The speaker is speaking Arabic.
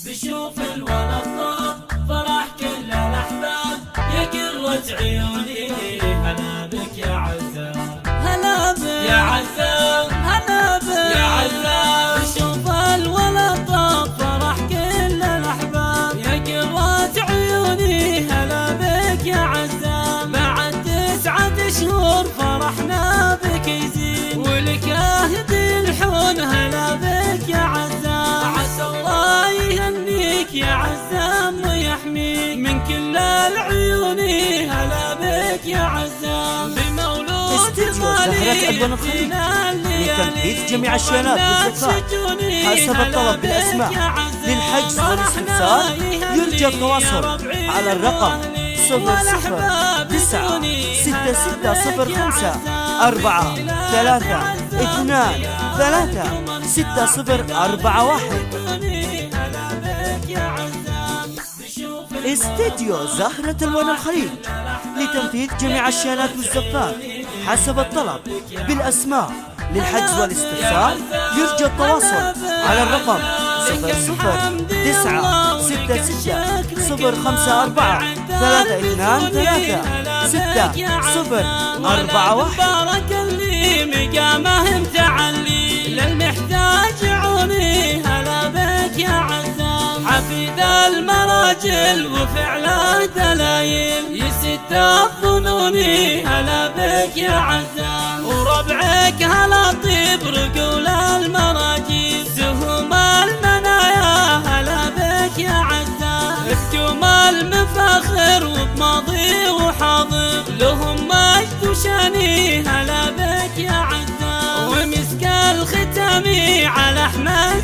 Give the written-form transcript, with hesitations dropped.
بشوف الولد طاب فرح كل الأحباب، يا قرة عيوني هلا بك يا عزام، هلا بك يا عزام، هلا بك يا عزام. بشوف الولد طاب فرح كل الأحباب، يا قرة عيوني هلا بك يا عزام، بعد 9 شهور فرحنا بك يزين، ولك اهدي الحون هلا بك يا عزام، عسى الله يهنيك يا عزام ويحميك من كل العيون هلا بك يا عزام. بمولود استديو زهرة ألوان الخليج لتنفيذ جميع الشينات والزفات حسب الطلب بالأسماء للحجز والاستفسار. يرجى التواصل على الرقم 00966203236041. استديو زهرة ألوان الخليج لتنفيذ جميع الشينات والزفات حسب الطلب بالأسماء للحجز والاستفسار. يرجى التواصل على الرقم 009604323641. بارك اللي مقامه متعلي للمحتاج عوني هلا بك يا عزام، حفيد المراجل وفعله دلايل يسد الظنون هلا بك يا عزام، وربعك هلا طيب رجول المراجل سهم المنايا هلا بك يا عزام، بجوم المفاخر وبماضي وحاضر لهم مجد وشاني هلا بك يا عزام، ومسك الختامي على احمد